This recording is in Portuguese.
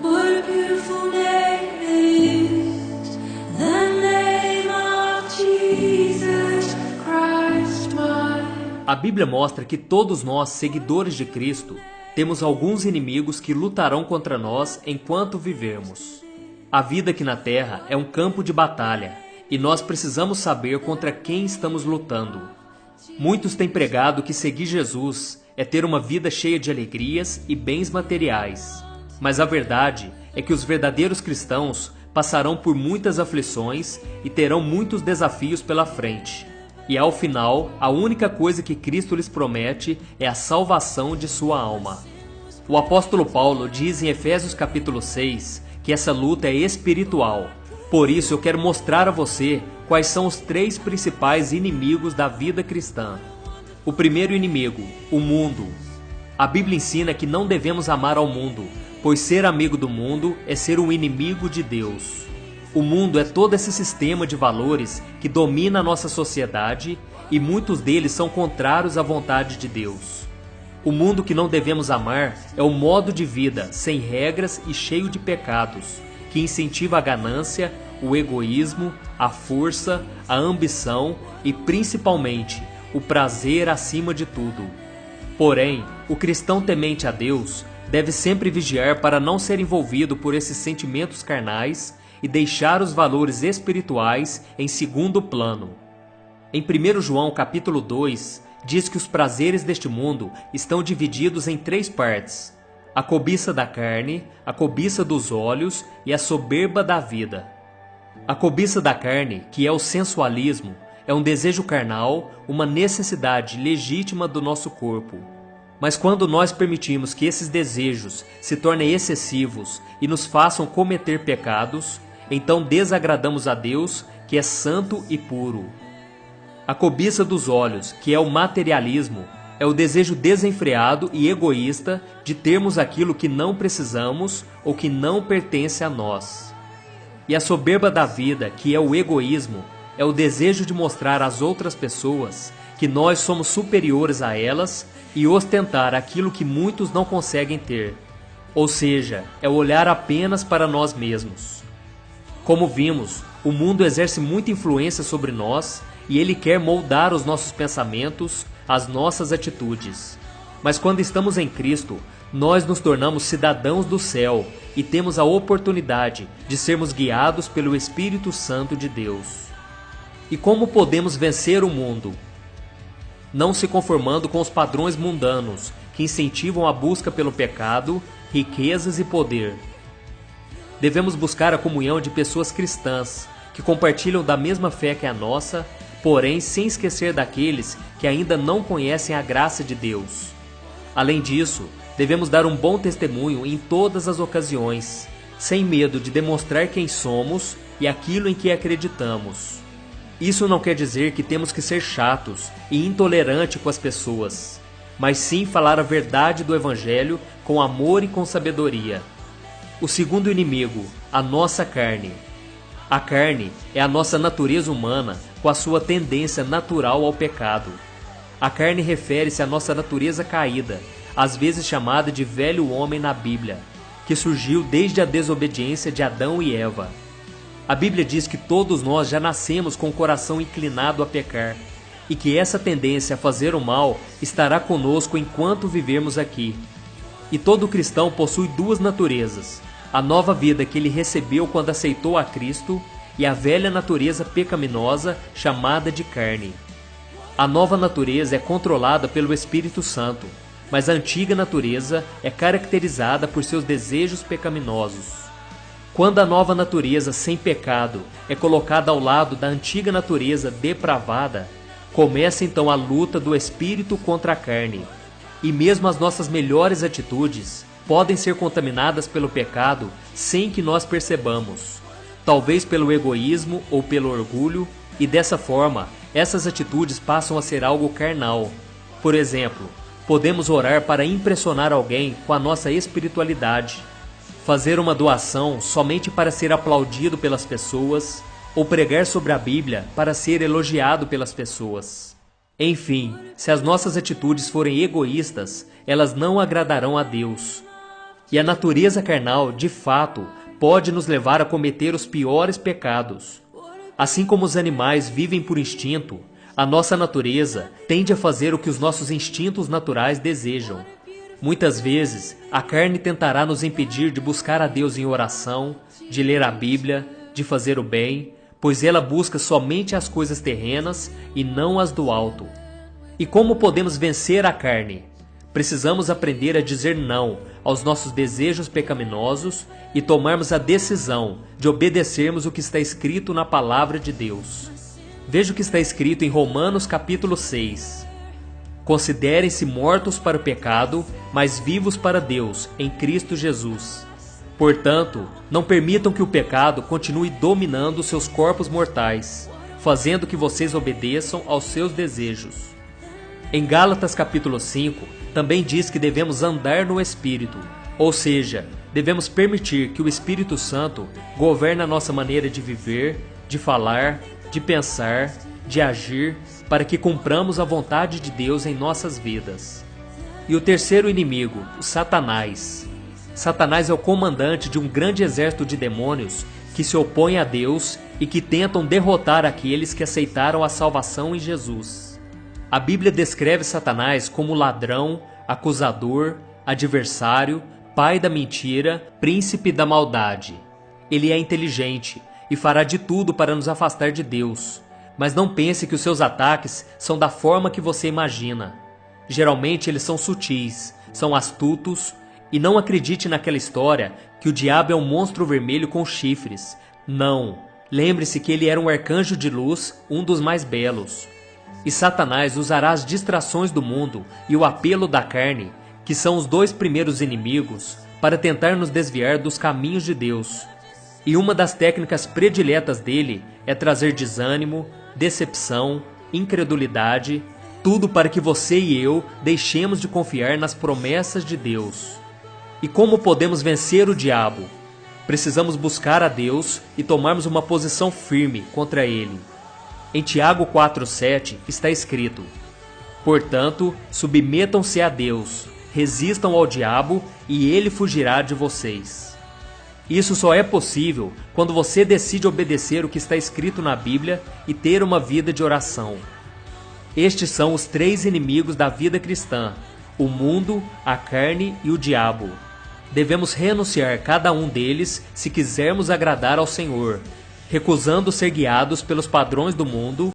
What a beautiful name it is, the name of Jesus Christ, my. A Bíblia mostra que todos nós, seguidores de Cristo, temos alguns inimigos que lutarão contra nós enquanto vivemos. A vida aqui na Terra é um campo de batalha e nós precisamos saber contra quem estamos lutando. Muitos têm pregado que seguir Jesus é ter uma vida cheia de alegrias e bens materiais. Mas a verdade é que os verdadeiros cristãos passarão por muitas aflições e terão muitos desafios pela frente. E ao final, a única coisa que Cristo lhes promete é a salvação de sua alma. O apóstolo Paulo diz em Efésios capítulo 6 que essa luta é espiritual. Por isso eu quero mostrar a você quais são os 3 principais inimigos da vida cristã. O primeiro inimigo, o mundo. A Bíblia ensina que não devemos amar ao mundo, pois ser amigo do mundo é ser um inimigo de Deus. O mundo é todo esse sistema de valores que domina a nossa sociedade e muitos deles são contrários à vontade de Deus. O mundo que não devemos amar é o modo de vida sem regras e cheio de pecados, que incentiva a ganância, o egoísmo, a força, a ambição e, principalmente, o prazer acima de tudo. Porém, o cristão temente a Deus deve sempre vigiar para não ser envolvido por esses sentimentos carnais e deixar os valores espirituais em segundo plano. Em 1 João capítulo 2, diz que os prazeres deste mundo estão divididos em 3 partes: a cobiça da carne, a cobiça dos olhos e a soberba da vida. A cobiça da carne, que é o sensualismo, é um desejo carnal, uma necessidade legítima do nosso corpo. Mas quando nós permitimos que esses desejos se tornem excessivos e nos façam cometer pecados, então desagradamos a Deus, que é santo e puro. A cobiça dos olhos, que é o materialismo, é o desejo desenfreado e egoísta de termos aquilo que não precisamos ou que não pertence a nós. E a soberba da vida, que é o egoísmo, é o desejo de mostrar às outras pessoas que nós somos superiores a elas e ostentar aquilo que muitos não conseguem ter. Ou seja, é olhar apenas para nós mesmos. Como vimos, o mundo exerce muita influência sobre nós e ele quer moldar os nossos pensamentos, as nossas atitudes. Mas quando estamos em Cristo, nós nos tornamos cidadãos do céu e temos a oportunidade de sermos guiados pelo Espírito Santo de Deus. E como podemos vencer o mundo? Não se conformando com os padrões mundanos que incentivam a busca pelo pecado, riquezas e poder. Devemos buscar a comunhão de pessoas cristãs que compartilham da mesma fé que a nossa, porém sem esquecer daqueles que ainda não conhecem a graça de Deus. Além disso, devemos dar um bom testemunho em todas as ocasiões, sem medo de demonstrar quem somos e aquilo em que acreditamos. Isso não quer dizer que temos que ser chatos e intolerantes com as pessoas, mas sim falar a verdade do Evangelho com amor e com sabedoria. O segundo inimigo, a nossa carne. A carne é a nossa natureza humana com a sua tendência natural ao pecado. A carne refere-se à nossa natureza caída, às vezes chamada de velho homem na Bíblia, que surgiu desde a desobediência de Adão e Eva. A Bíblia diz que todos nós já nascemos com o coração inclinado a pecar, e que essa tendência a fazer o mal estará conosco enquanto vivermos aqui. E todo cristão possui 2 naturezas: a nova vida que ele recebeu quando aceitou a Cristo e a velha natureza pecaminosa chamada de carne. A nova natureza é controlada pelo Espírito Santo, mas a antiga natureza é caracterizada por seus desejos pecaminosos. Quando a nova natureza sem pecado é colocada ao lado da antiga natureza depravada, começa então a luta do Espírito contra a carne. E mesmo as nossas melhores atitudes podem ser contaminadas pelo pecado sem que nós percebamos, talvez pelo egoísmo ou pelo orgulho, e dessa forma, essas atitudes passam a ser algo carnal. Por exemplo, podemos orar para impressionar alguém com a nossa espiritualidade, fazer uma doação somente para ser aplaudido pelas pessoas, ou pregar sobre a Bíblia para ser elogiado pelas pessoas. Enfim, se as nossas atitudes forem egoístas, elas não agradarão a Deus. E a natureza carnal, de fato, pode nos levar a cometer os piores pecados. Assim como os animais vivem por instinto, a nossa natureza tende a fazer o que os nossos instintos naturais desejam. Muitas vezes, a carne tentará nos impedir de buscar a Deus em oração, de ler a Bíblia, de fazer o bem, pois ela busca somente as coisas terrenas e não as do alto. E como podemos vencer a carne? Precisamos aprender a dizer não aos nossos desejos pecaminosos e tomarmos a decisão de obedecermos o que está escrito na Palavra de Deus. Veja o que está escrito em Romanos capítulo 6. Considerem-se mortos para o pecado, mas vivos para Deus, em Cristo Jesus. Portanto, não permitam que o pecado continue dominando seus corpos mortais, fazendo que vocês obedeçam aos seus desejos. Em Gálatas capítulo 5, também diz que devemos andar no Espírito, ou seja, devemos permitir que o Espírito Santo governe a nossa maneira de viver, de falar, de pensar, de agir, para que cumpramos a vontade de Deus em nossas vidas. E o terceiro inimigo, o Satanás. Satanás é o comandante de um grande exército de demônios que se opõem a Deus e que tentam derrotar aqueles que aceitaram a salvação em Jesus. A Bíblia descreve Satanás como ladrão, acusador, adversário, pai da mentira, príncipe da maldade. Ele é inteligente e fará de tudo para nos afastar de Deus. Mas não pense que os seus ataques são da forma que você imagina. Geralmente eles são sutis, são astutos, e não acredite naquela história que o diabo é um monstro vermelho com chifres. Não, lembre-se que ele era um arcanjo de luz, um dos mais belos. E Satanás usará as distrações do mundo e o apelo da carne, que são os dois primeiros inimigos, para tentar nos desviar dos caminhos de Deus. E uma das técnicas prediletas dele é trazer desânimo, decepção, incredulidade, tudo para que você e eu deixemos de confiar nas promessas de Deus. E como podemos vencer o diabo? Precisamos buscar a Deus e tomarmos uma posição firme contra ele. Em Tiago 4,7 está escrito: Portanto, submetam-se a Deus, resistam ao diabo e ele fugirá de vocês. Isso só é possível quando você decide obedecer o que está escrito na Bíblia e ter uma vida de oração. Estes são os três inimigos da vida cristã: o mundo, a carne e o diabo. Devemos renunciar cada um deles se quisermos agradar ao Senhor, recusando ser guiados pelos padrões do mundo